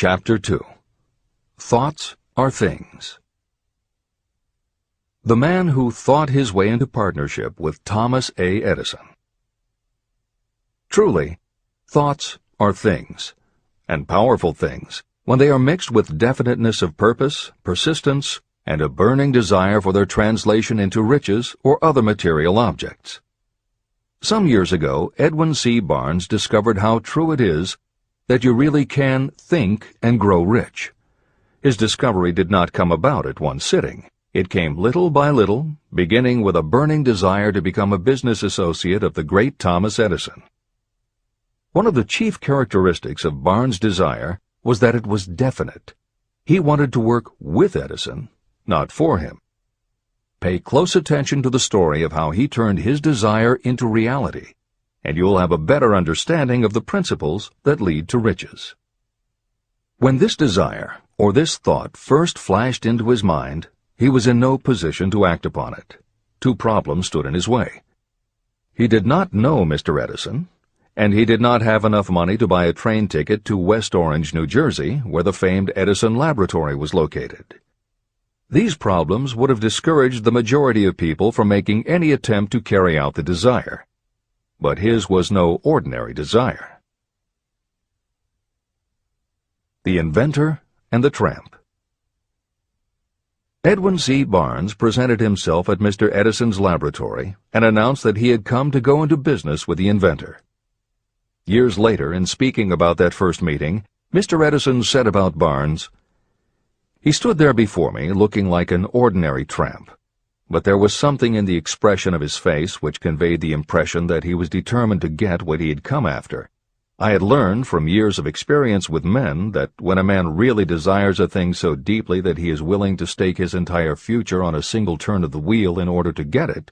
Chapter 2. Thoughts are Things. The man who thought his way into partnership with Thomas A. Edison. Truly, thoughts are things, and powerful things, when they are mixed with definiteness of purpose, persistence, and a burning desire for their translation into riches or other material objects. Some years ago, Edwin C. Barnes discovered how true it is that you really can think and grow rich. His discovery did not come about at one sitting. It came little by little, beginning with a burning desire to become a business associate of the great Thomas Edison. One of the chief characteristics of Barnes' desire was that it was definite. He wanted to work with Edison, not for him. Pay close attention to the story of how he turned his desire into reality, and you'll have a better understanding of the principles that lead to riches. When this desire, or this thought, first flashed into his mind, he was in no position to act upon it. Two problems stood in his way. He did not know Mr. Edison, and he did not have enough money to buy a train ticket to West Orange, New Jersey, where the famed Edison Laboratory was located. These problems would have discouraged the majority of people from making any attempt to carry out the desire. But his was no ordinary desire. The Inventor and the Tramp. Edwin C. Barnes presented himself at Mr. Edison's laboratory and announced that he had come to go into business with the inventor. Years later, in speaking about that first meeting, Mr. Edison said about Barnes, "He stood there before me looking like an ordinary tramp, but there was something in the expression of his face which conveyed the impression that he was determined to get what he had come after. I had learned from years of experience with men that when a man really desires a thing so deeply that he is willing to stake his entire future on a single turn of the wheel in order to get it,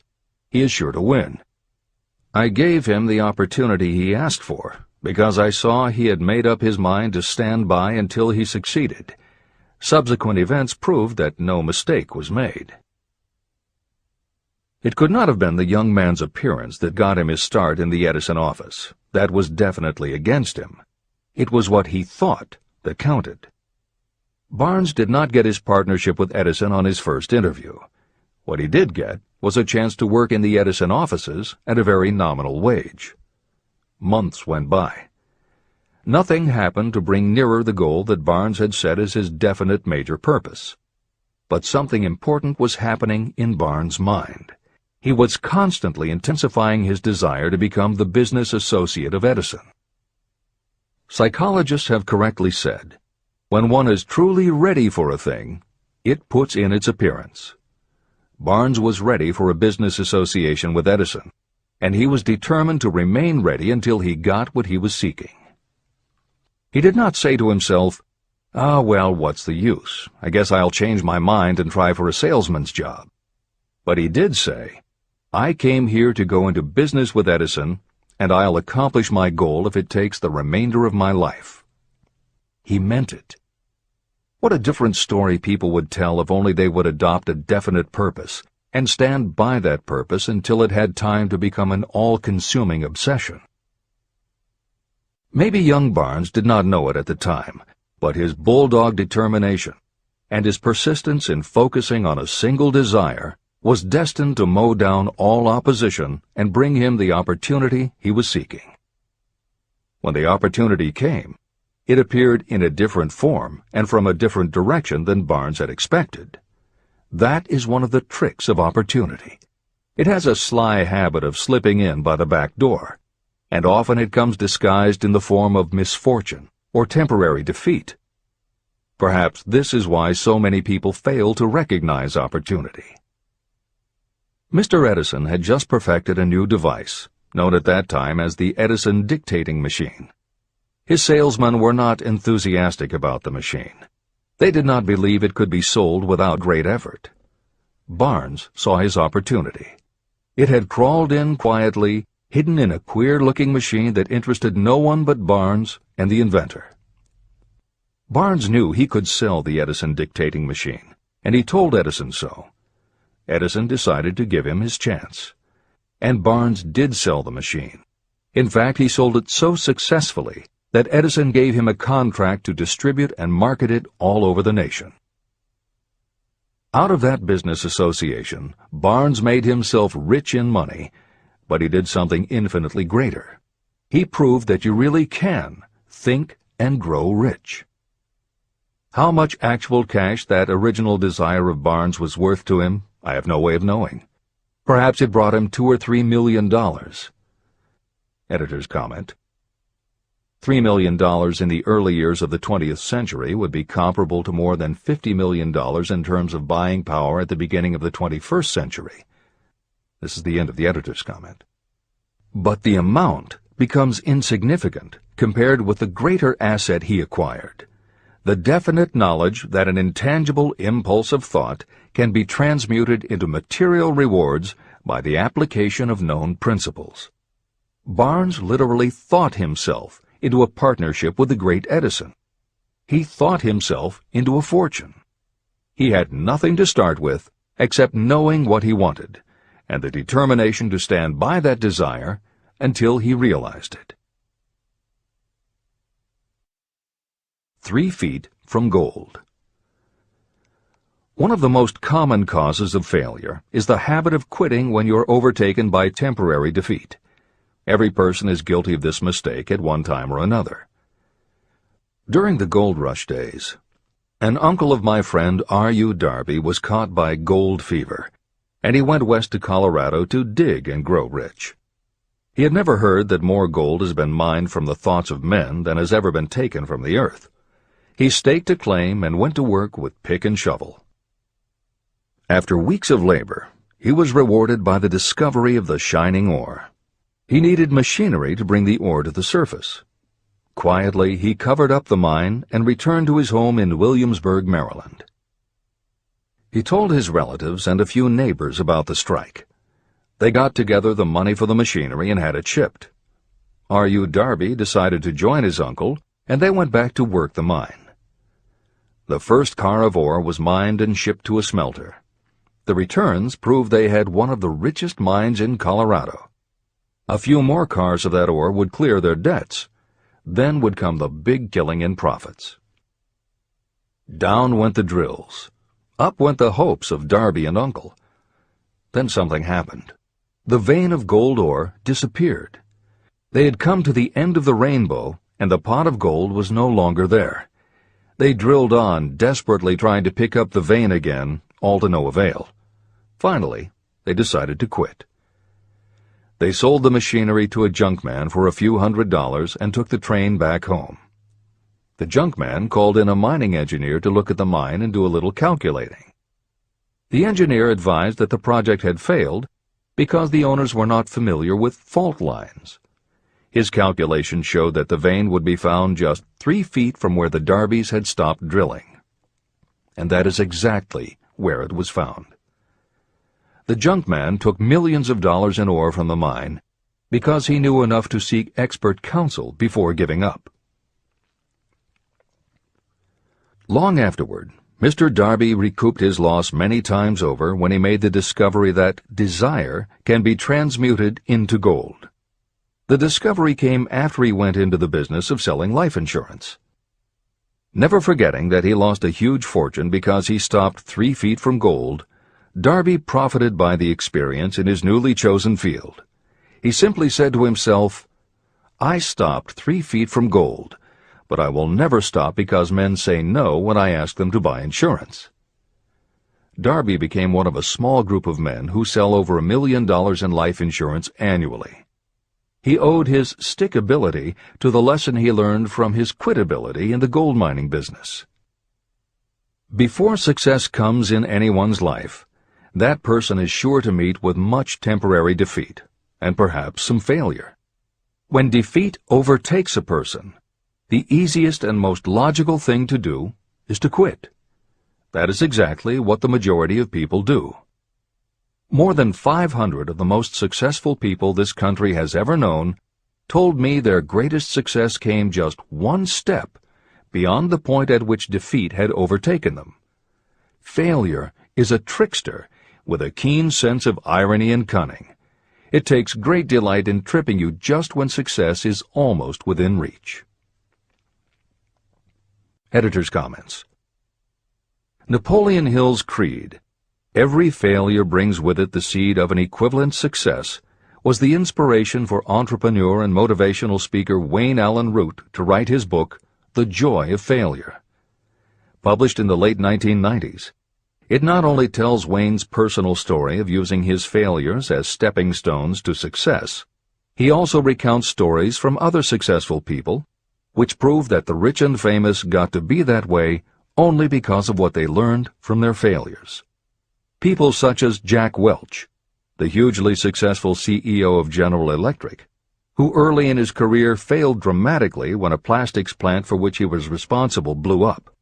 he is sure to win. I gave him the opportunity he asked for, because I saw he had made up his mind to stand by until he succeeded. Subsequent events proved that no mistake was made." It could not have been the young man's appearance that got him his start in the Edison office. That was definitely against him. It was what he thought that counted. Barnes did not get his partnership with Edison on his first interview. What he did get was a chance to work in the Edison offices at a very nominal wage. Months went by. Nothing happened to bring nearer the goal that Barnes had set as his definite major purpose. But something important was happening in Barnes' mind. He was constantly intensifying his desire to become the business associate of Edison. Psychologists have correctly said, when one is truly ready for a thing, it puts in its appearance. Barnes was ready for a business association with Edison, and he was determined to remain ready until he got what he was seeking. He did not say to himself, well, what's the use? I guess I'll change my mind and try for a salesman's job. But he did say, I came here to go into business with Edison, and I'll accomplish my goal if it takes the remainder of my life. He meant it. What a different story people would tell if only they would adopt a definite purpose and stand by that purpose until it had time to become an all-consuming obsession. Maybe young Barnes did not know it at the time, but his bulldog determination and his persistence in focusing on a single desire was destined to mow down all opposition and bring him the opportunity he was seeking. When the opportunity came, it appeared in a different form and from a different direction than Barnes had expected. That is one of the tricks of opportunity. It has a sly habit of slipping in by the back door, and often it comes disguised in the form of misfortune or temporary defeat. Perhaps this is why so many people fail to recognize opportunity. Mr. Edison had just perfected a new device, known at that time as the Edison dictating machine. His salesmen were not enthusiastic about the machine. They did not believe it could be sold without great effort. Barnes saw his opportunity. It had crawled in quietly, hidden in a queer-looking machine that interested no one but Barnes and the inventor. Barnes knew he could sell the Edison dictating machine, and he told Edison so. Edison decided to give him his chance. And Barnes did sell the machine. In fact, he sold it so successfully that Edison gave him a contract to distribute and market it all over the nation. Out of that business association, Barnes made himself rich in money, but he did something infinitely greater. He proved that you really can think and grow rich. How much actual cash that original desire of Barnes was worth to him, I have no way of knowing. Perhaps it brought him $2 or $3 million. Editor's comment: $3 million in the early years of the 20th century would be comparable to more than $50 million in terms of buying power at the beginning of the 21st century. This is the end of the editor's comment. But the amount becomes insignificant compared with the greater asset he acquired, the definite knowledge that an intangible impulse of thought can be transmuted into material rewards by the application of known principles. Barnes literally thought himself into a partnership with the great Edison. He thought himself into a fortune. He had nothing to start with except knowing what he wanted, and the determination to stand by that desire until he realized it. 3 feet from gold. One of the most common causes of failure is the habit of quitting when you're overtaken by temporary defeat. Every person is guilty of this mistake at one time or another. During the gold rush days, an uncle of my friend R.U. Darby was caught by gold fever, and he went west to Colorado to dig and grow rich. He had never heard that more gold has been mined from the thoughts of men than has ever been taken from the earth. He staked a claim and went to work with pick and shovel. After weeks of labor, he was rewarded by the discovery of the shining ore. He needed machinery to bring the ore to the surface. Quietly, he covered up the mine and returned to his home in Williamsburg, Maryland. He told his relatives and a few neighbors about the strike. They got together the money for the machinery and had it shipped. R.U. Darby decided to join his uncle, and they went back to work the mine. The first car of ore was mined and shipped to a smelter. The returns proved they had one of the richest mines in Colorado. A few more cars of that ore would clear their debts. Then would come the big killing in profits. Down went the drills. Up went the hopes of Darby and Uncle. Then something happened. The vein of gold ore disappeared. They had come to the end of the rainbow, and the pot of gold was no longer there. They drilled on, desperately trying to pick up the vein again, all to no avail. Finally, they decided to quit. They sold the machinery to a junkman for a few $100s and took the train back home. The junkman called in a mining engineer to look at the mine and do a little calculating. The engineer advised that the project had failed because the owners were not familiar with fault lines. His calculation showed that the vein would be found just 3 feet from where the Darbys had stopped drilling. And that is exactly where it was found. The junkman took millions of dollars in ore from the mine because he knew enough to seek expert counsel before giving up. Long afterward, Mr. Darby recouped his loss many times over when he made the discovery that desire can be transmuted into gold. The discovery came after he went into the business of selling life insurance. Never forgetting that he lost a huge fortune because he stopped 3 feet from gold, Darby profited by the experience in his newly chosen field. He simply said to himself, "I stopped 3 feet from gold, but I will never stop because men say no when I ask them to buy insurance." Darby became one of a small group of men who sell over $1 million in life insurance annually. He owed his stickability to the lesson he learned from his quitability in the gold mining business. Before success comes in anyone's life, that person is sure to meet with much temporary defeat, and perhaps some failure. When defeat overtakes a person, the easiest and most logical thing to do is to quit. That is exactly what the majority of people do. More than 500 of the most successful people this country has ever known told me their greatest success came just one step beyond the point at which defeat had overtaken them. Failure is a trickster with a keen sense of irony and cunning. It takes great delight in tripping you just when success is almost within reach. Editor's comments. Napoleon Hill's creed, "Every failure brings with it the seed of an equivalent success," was the inspiration for entrepreneur and motivational speaker Wayne Allen Root to write his book, The Joy of Failure. Published in the late 1990s, it not only tells Wayne's personal story of using his failures as stepping stones to success, he also recounts stories from other successful people, which prove that the rich and famous got to be that way only because of what they learned from their failures. People such as Jack Welch, the hugely successful CEO of General Electric, who early in his career failed dramatically when a plastics plant for which he was responsible blew up.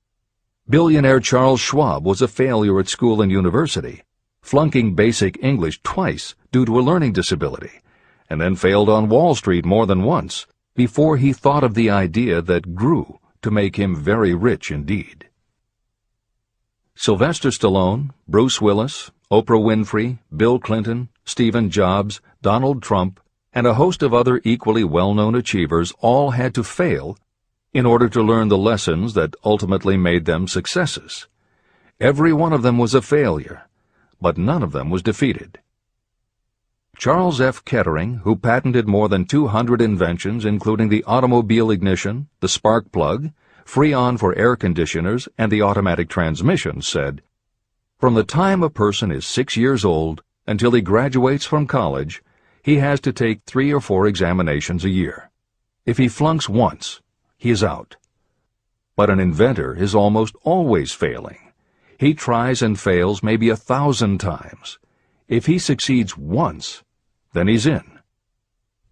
Billionaire Charles Schwab was a failure at school and university, flunking basic English twice due to a learning disability, and then failed on Wall Street more than once before he thought of the idea that grew to make him very rich indeed. Sylvester Stallone, Bruce Willis, Oprah Winfrey, Bill Clinton, Stephen Jobs, Donald Trump, and a host of other equally well-known achievers all had to fail in order to learn the lessons that ultimately made them successes. Every one of them was a failure, but none of them was defeated. Charles F. Kettering, who patented more than 200 inventions including the automobile ignition, the spark plug, Freon for air conditioners, and the automatic transmission, said, "From the time a person is 6 years old until he graduates from college, he has to take 3 or 4 examinations a year. If he flunks once, he is out. But an inventor is almost always failing. He tries and fails maybe 1,000 times. If he succeeds once, then he's in."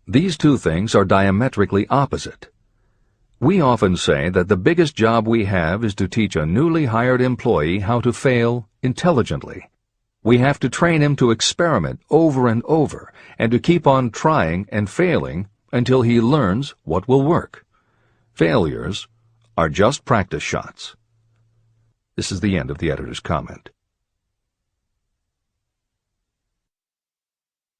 These two things are diametrically opposite. We often say that the biggest job we have is to teach a newly hired employee how to fail intelligently. We have to train him to experiment over and over and to keep on trying and failing until he learns what will work. Failures are just practice shots. This is the end of the editor's comment.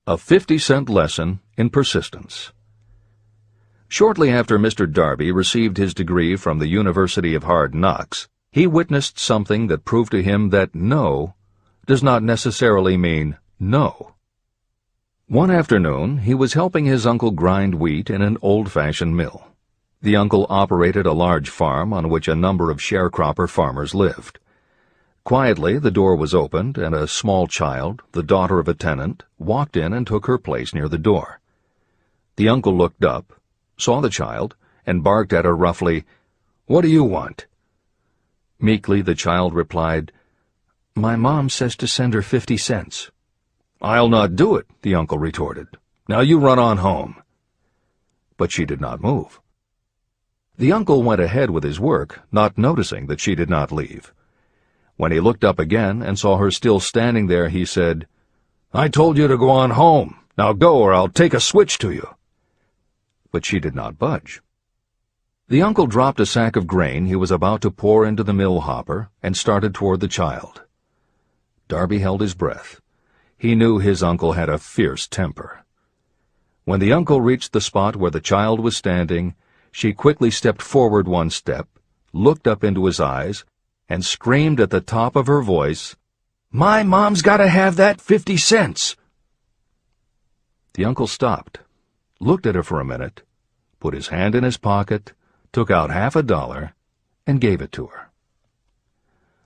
A 50-cent lesson in persistence. Shortly after Mr. Darby received his degree from the University of Hard Knocks, he witnessed something that proved to him that no does not necessarily mean no. One afternoon, he was helping his uncle grind wheat in an old-fashioned mill. The uncle operated a large farm on which a number of sharecropper farmers lived. Quietly, the door was opened, and a small child, the daughter of a tenant, walked in and took her place near the door. The uncle looked up, saw the child, and barked at her roughly, "What do you want?" Meekly the child replied, "My mom says to send her 50 cents. "I'll not do it," the uncle retorted. "Now you run on home." But she did not move. The uncle went ahead with his work, not noticing that she did not leave. When he looked up again and saw her still standing there, he said, "I told you to go on home. Now go, or I'll take a switch to you." But she did not budge. The uncle dropped a sack of grain he was about to pour into the mill hopper and started toward the child. Darby held his breath. He knew his uncle had a fierce temper. When the uncle reached the spot where the child was standing, she quickly stepped forward one step, looked up into his eyes, and screamed at the top of her voice, "My mom's got to have that 50 cents!" The uncle stopped, looked at her for a minute, put his hand in his pocket, took out $50, and gave it to her.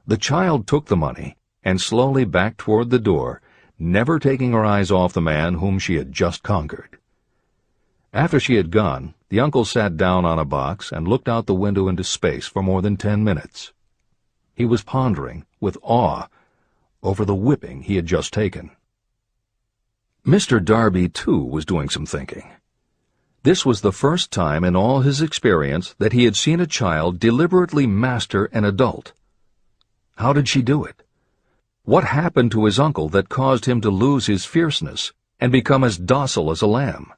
The child took the money and slowly backed toward the door, never taking her eyes off the man whom she had just conquered. After she had gone, the uncle sat down on a box and looked out the window into space for more than 10 minutes. He was pondering, with awe, over the whipping he had just taken. Mr. Darby, too, was doing some thinking. This was the first time in all his experience that he had seen a child deliberately master an adult. How did she do it? What happened to his uncle that caused him to lose his fierceness and become as docile as a lamb?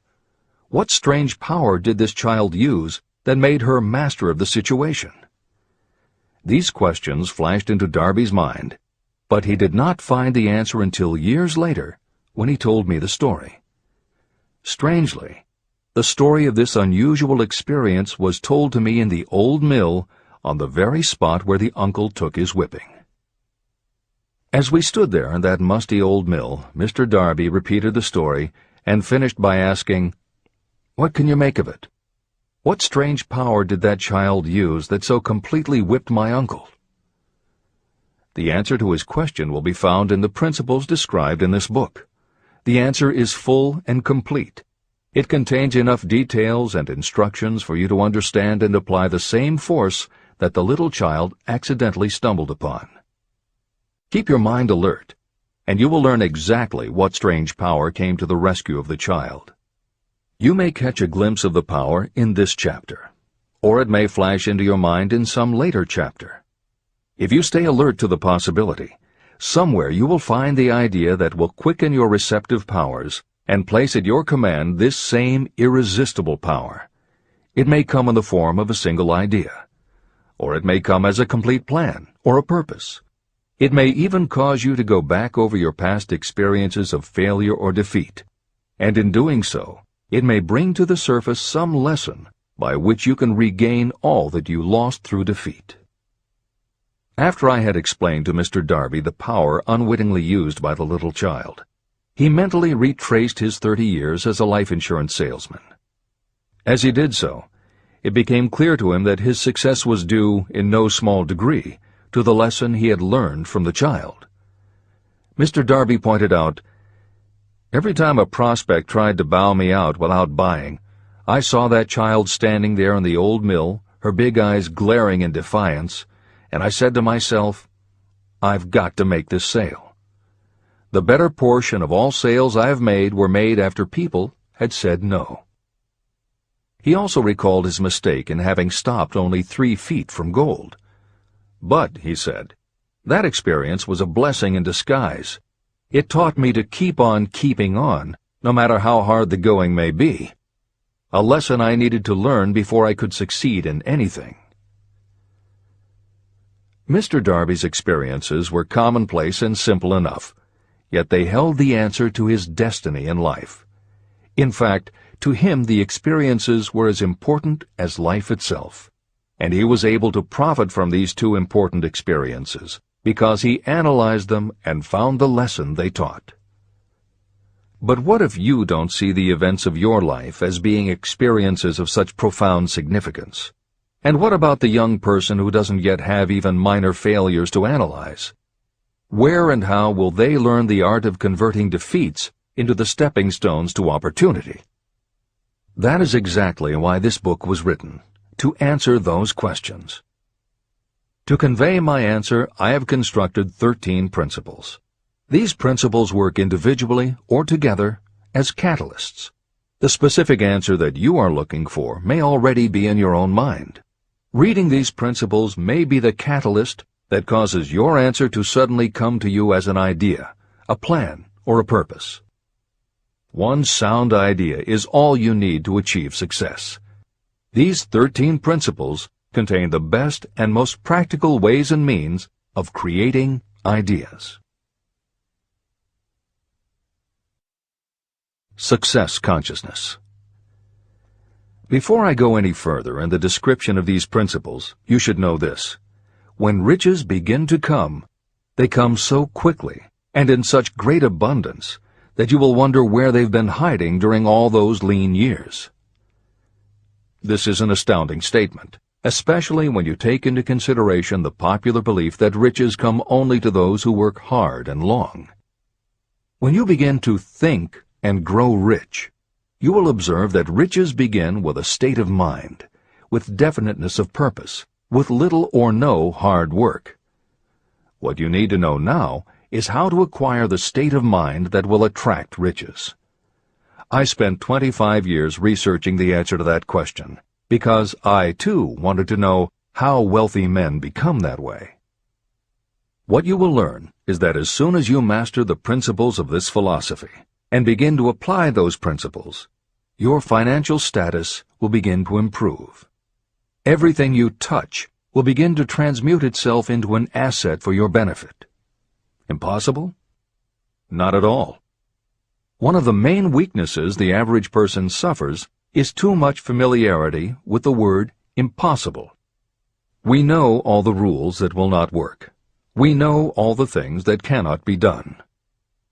What strange power did this child use that made her master of the situation? These questions flashed into Darby's mind, but he did not find the answer until years later, when he told me the story. Strangely, the story of this unusual experience was told to me in the old mill on the very spot where the uncle took his whipping. As we stood there in that musty old mill, Mr. Darby repeated the story and finished by asking, "What can you make of it? What strange power did that child use that so completely whipped my uncle?" The answer to his question will be found in the principles described in this book. The answer is full and complete. It contains enough details and instructions for you to understand and apply the same force that the little child accidentally stumbled upon. Keep your mind alert, and you will learn exactly what strange power came to the rescue of the child. You may catch a glimpse of the power in this chapter, or it may flash into your mind in some later chapter. If you stay alert to the possibility, somewhere you will find the idea that will quicken your receptive powers and place at your command this same irresistible power. It may come in the form of a single idea, or it may come as a complete plan or a purpose. It may even cause you to go back over your past experiences of failure or defeat, and in doing so, it may bring to the surface some lesson by which you can regain all that you lost through defeat. After I had explained to Mr. Darby the power unwittingly used by the little child, he mentally retraced his 30 years as a life insurance salesman. As he did so, it became clear to him that his success was due, in no small degree, to the lesson he had learned from the child. Mr. Darby pointed out, "Every time a prospect tried to bow me out without buying, I saw that child standing there in the old mill, her big eyes glaring in defiance, and I said to myself, 'I've got to make this sale.' The better portion of all sales I have made were made after people had said no." He also recalled his mistake in having stopped only 3 feet from gold. "But," he said, "that experience was a blessing in disguise. It taught me to keep on keeping on, no matter how hard the going may be. A lesson I needed to learn before I could succeed in anything." Mr. Darby's experiences were commonplace and simple enough, yet they held the answer to his destiny in life. In fact, to him the experiences were as important as life itself, and he was able to profit from these 2 important experiences because he analyzed them and found the lesson they taught. But what if you don't see the events of your life as being experiences of such profound significance? And what about the young person who doesn't yet have even minor failures to analyze? Where and how will they learn the art of converting defeats into the stepping stones to opportunity? That is exactly why this book was written, to answer those questions. To convey my answer, I have constructed 13 principles. These principles work individually or together as catalysts. The specific answer that you are looking for may already be in your own mind. Reading these principles may be the catalyst that causes your answer to suddenly come to you as an idea, a plan, or a purpose. One sound idea is all you need to achieve success. These 13 principles contain the best and most practical ways and means of creating ideas. Success consciousness. Before I go any further in the description of these principles, you should know this. When riches begin to come, they come so quickly and in such great abundance that you will wonder where they've been hiding during all those lean years. This is an astounding statement, especially when you take into consideration the popular belief that riches come only to those who work hard and long. When you begin to think and grow rich, you will observe that riches begin with a state of mind, with definiteness of purpose, with little or no hard work. What you need to know now is how to acquire the state of mind that will attract riches. I spent 25 years researching the answer to that question, because I, too, wanted to know how wealthy men become that way. What you will learn is that as soon as you master the principles of this philosophy and begin to apply those principles, your financial status will begin to improve. Everything you touch will begin to transmute itself into an asset for your benefit. Impossible? Not at all. One of the main weaknesses the average person suffers is too much familiarity with the word impossible. We know all the rules that will not work. We know all the things that cannot be done.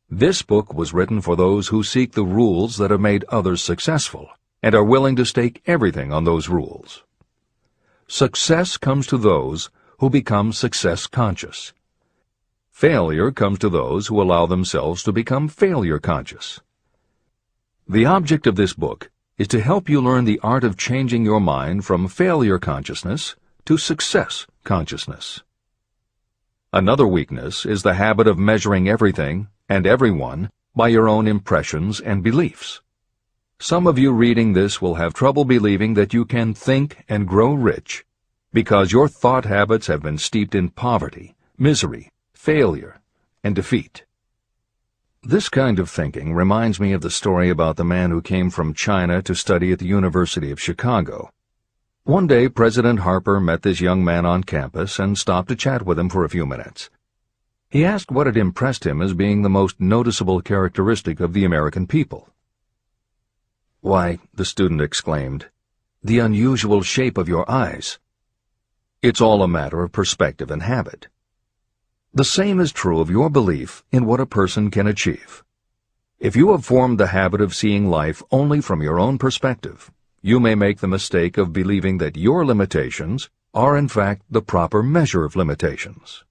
This book was written for those who seek the rules that have made others successful and are willing to stake everything on those rules. Success comes to those who become success conscious. Failure comes to those who allow themselves to become failure conscious. The object of this book is to help you learn the art of changing your mind from failure consciousness to success consciousness. Another weakness is the habit of measuring everything and everyone by your own impressions and beliefs. Some of you reading this will have trouble believing that you can think and grow rich because your thought habits have been steeped in poverty, misery, failure, and defeat. This kind of thinking reminds me of the story about the man who came from China to study at the University of Chicago. One day, President Harper met this young man on campus and stopped to chat with him for a few minutes. He asked what had impressed him as being the most noticeable characteristic of the American people. "Why," the student exclaimed, "the unusual shape of your eyes." It's all a matter of perspective and habit. The same is true of your belief in what a person can achieve. If you have formed the habit of seeing life only from your own perspective, you may make the mistake of believing that your limitations are in fact the proper measure of limitations.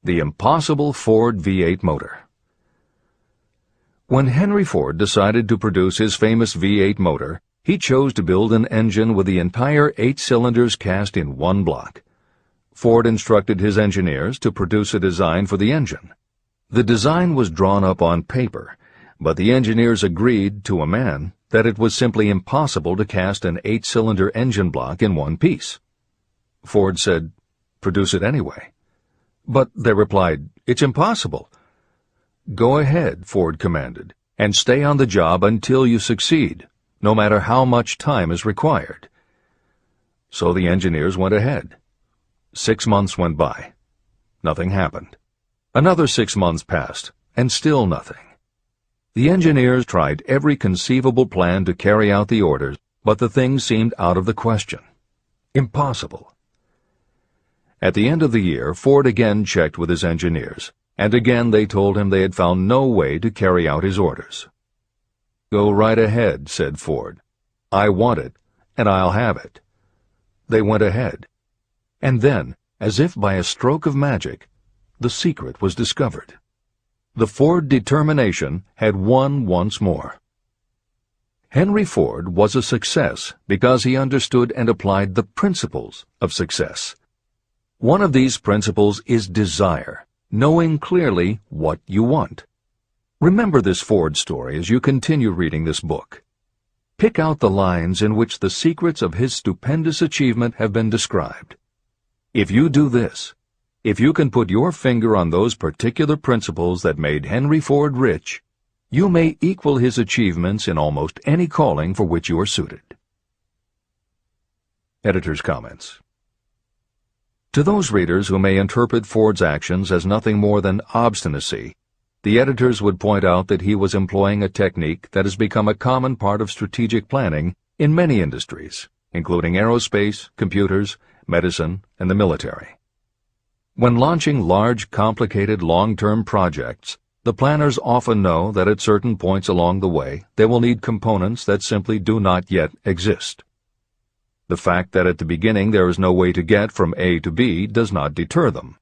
The impossible Ford V8 motor. When Henry Ford decided to produce his famous V8 motor, he chose to build an engine with the entire 8 cylinders cast in one block. Ford instructed his engineers to produce a design for the engine. The design was drawn up on paper, but the engineers agreed to a man that it was simply impossible to cast an 8-cylinder engine block in one piece. Ford said, "Produce it anyway." But they replied, "It's impossible." "Go ahead," Ford commanded, "and stay on the job until you succeed, no matter how much time is required." So the engineers went ahead. 6 months went by. Nothing happened. Another 6 months passed, and still nothing. The engineers tried every conceivable plan to carry out the orders, but the thing seemed out of the question. Impossible. At the end of the year, Ford again checked with his engineers, and again they told him they had found no way to carry out his orders. "Go right ahead," said Ford. "I want it, and I'll have it." They went ahead. And then, as if by a stroke of magic, the secret was discovered. The Ford determination had won once more. Henry Ford was a success because he understood and applied the principles of success. One of these principles is desire, knowing clearly what you want. Remember this Ford story as you continue reading this book. Pick out the lines in which the secrets of his stupendous achievement have been described. If you do this, if you can put your finger on those particular principles that made Henry Ford rich, you may equal his achievements in almost any calling for which you are suited. Editor's comments. To those readers who may interpret Ford's actions as nothing more than obstinacy, the editors would point out that he was employing a technique that has become a common part of strategic planning in many industries, including aerospace, computers, medicine, and the military. When launching large, complicated, long-term projects, the planners often know that at certain points along the way they will need components that simply do not yet exist. The fact that at the beginning there is no way to get from A to B does not deter them.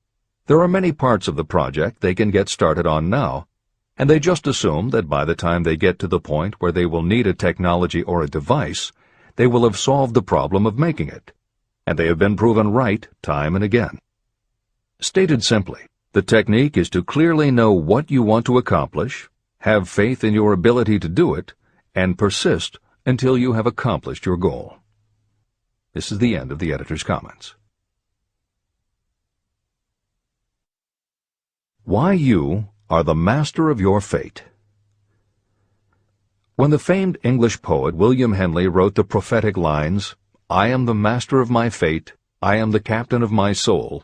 There are many parts of the project they can get started on now, and they just assume that by the time they get to the point where they will need a technology or a device, they will have solved the problem of making it, and they have been proven right time and again. Stated simply, the technique is to clearly know what you want to accomplish, have faith in your ability to do it, and persist until you have accomplished your goal. This is the end of the editor's comments. Why you are the master of your fate. When the famed English poet William Henley wrote the prophetic lines, "I am the master of my fate, I am the captain of my soul,"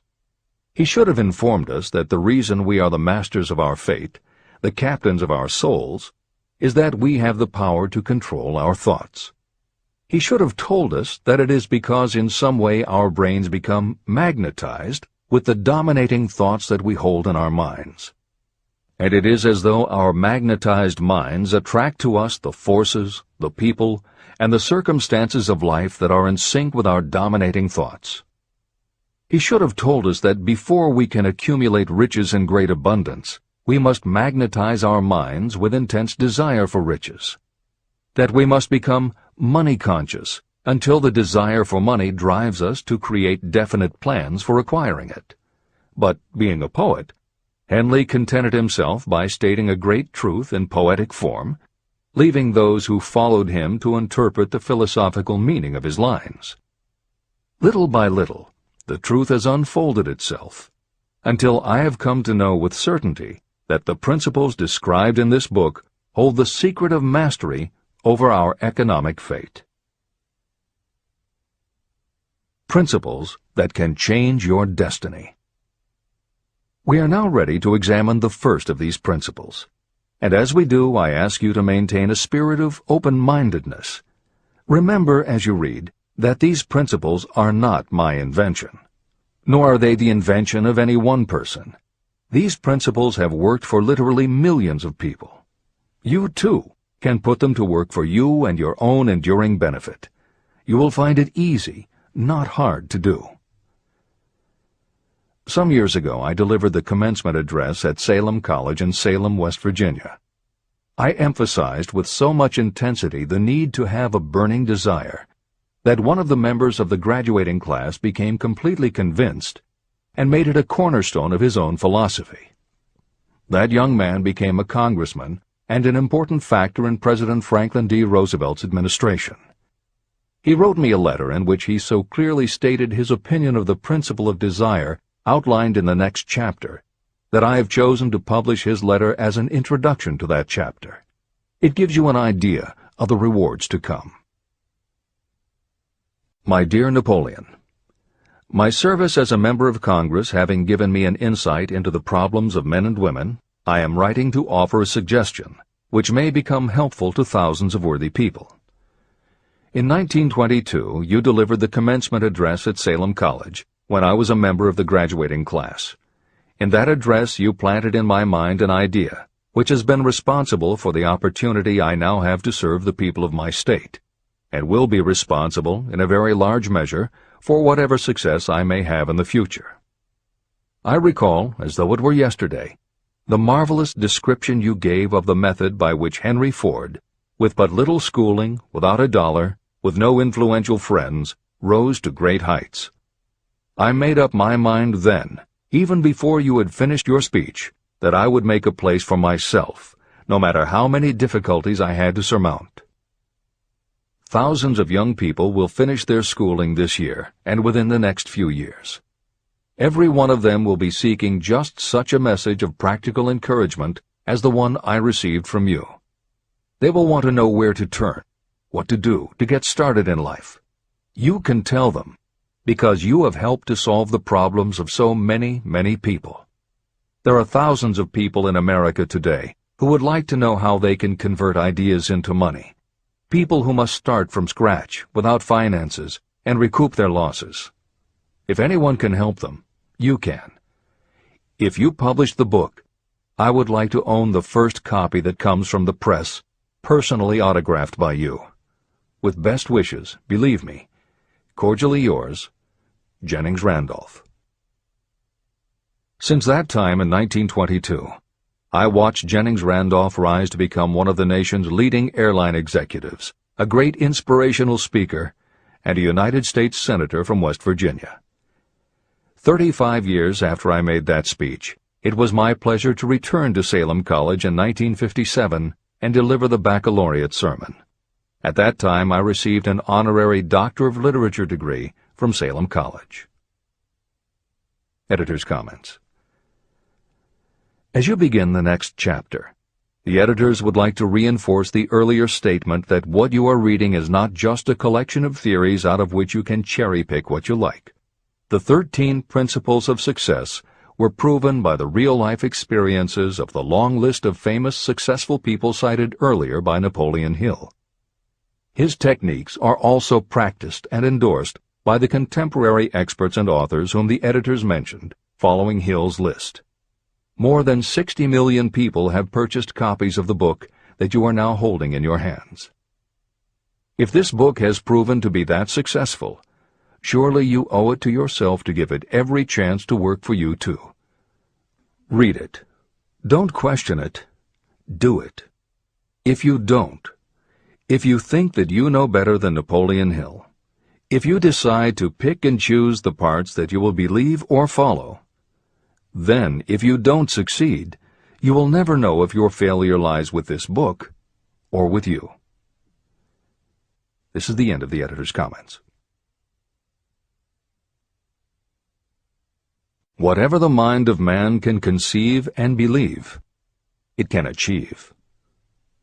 he should have informed us that the reason we are the masters of our fate, the captains of our souls, is that we have the power to control our thoughts. He should have told us that it is because in some way our brains become magnetized with the dominating thoughts that we hold in our minds. And it is as though our magnetized minds attract to us the forces, the people, and the circumstances of life that are in sync with our dominating thoughts. He should have told us that before we can accumulate riches in great abundance, we must magnetize our minds with intense desire for riches. That we must become money-conscious until the desire for money drives us to create definite plans for acquiring it. But, being a poet, Henley contented himself by stating a great truth in poetic form, leaving those who followed him to interpret the philosophical meaning of his lines. Little by little, the truth has unfolded itself, until I have come to know with certainty that the principles described in this book hold the secret of mastery over our economic fate. Principles that can change your destiny. We are now ready to examine the first of these principles, and as we do, I ask you to maintain a spirit of open-mindedness. Remember as you read that these principles are not my invention, nor are they the invention of any one person. These principles have worked for literally millions of people. You, too, can put them to work for you and your own enduring benefit. You will find it easy, not hard to do. Some years ago, I delivered the commencement address at Salem College in Salem, West Virginia. I emphasized with so much intensity the need to have a burning desire that one of the members of the graduating class became completely convinced and made it a cornerstone of his own philosophy. That young man became a congressman and an important factor in President Franklin D. Roosevelt's administration. He wrote me a letter in which he so clearly stated his opinion of the principle of desire outlined in the next chapter that I have chosen to publish his letter as an introduction to that chapter. It gives you an idea of the rewards to come. My dear Napoleon, my service as a member of Congress having given me an insight into the problems of men and women, I am writing to offer a suggestion which may become helpful to thousands of worthy people. In 1922, you delivered the commencement address at Salem College when I was a member of the graduating class. In that address, you planted in my mind an idea which has been responsible for the opportunity I now have to serve the people of my state, and will be responsible, in a very large measure, for whatever success I may have in the future. I recall, as though it were yesterday, the marvelous description you gave of the method by which Henry Ford, with but little schooling, without a dollar, with no influential friends, rose to great heights. I made up my mind then, even before you had finished your speech, that I would make a place for myself, no matter how many difficulties I had to surmount. Thousands of young people will finish their schooling this year and within the next few years. Every one of them will be seeking just such a message of practical encouragement as the one I received from you. They will want to know where to turn, what to do to get started in life. You can tell them, because you have helped to solve the problems of so many, many people. There are thousands of people in America today who would like to know how they can convert ideas into money. People who must start from scratch, without finances, and recoup their losses. If anyone can help them, you can. If you publish the book, I would like to own the first copy that comes from the press, personally autographed by you. With best wishes, believe me, cordially yours, Jennings Randolph. Since that time in 1922, I watched Jennings Randolph rise to become one of the nation's leading airline executives, a great inspirational speaker, and a United States Senator from West Virginia. 35 years after I made that speech, it was my pleasure to return to Salem College in 1957 and deliver the baccalaureate sermon. At that time, I received an honorary Doctor of Literature degree from Salem College. Editor's comments. As you begin the next chapter, the editors would like to reinforce the earlier statement that what you are reading is not just a collection of theories out of which you can cherry-pick what you like. The 13 principles of success were proven by the real-life experiences of the long list of famous successful people cited earlier by Napoleon Hill. His techniques are also practiced and endorsed by the contemporary experts and authors whom the editors mentioned, following Hill's list. More than 60 million people have purchased copies of the book that you are now holding in your hands. If this book has proven to be that successful, surely you owe it to yourself to give it every chance to work for you too. Read it. Don't question it. Do it. If you don't, if you think that you know better than Napoleon Hill, if you decide to pick and choose the parts that you will believe or follow, then if you don't succeed, you will never know if your failure lies with this book or with you. This is the end of the editor's comments. Whatever the mind of man can conceive and believe, it can achieve.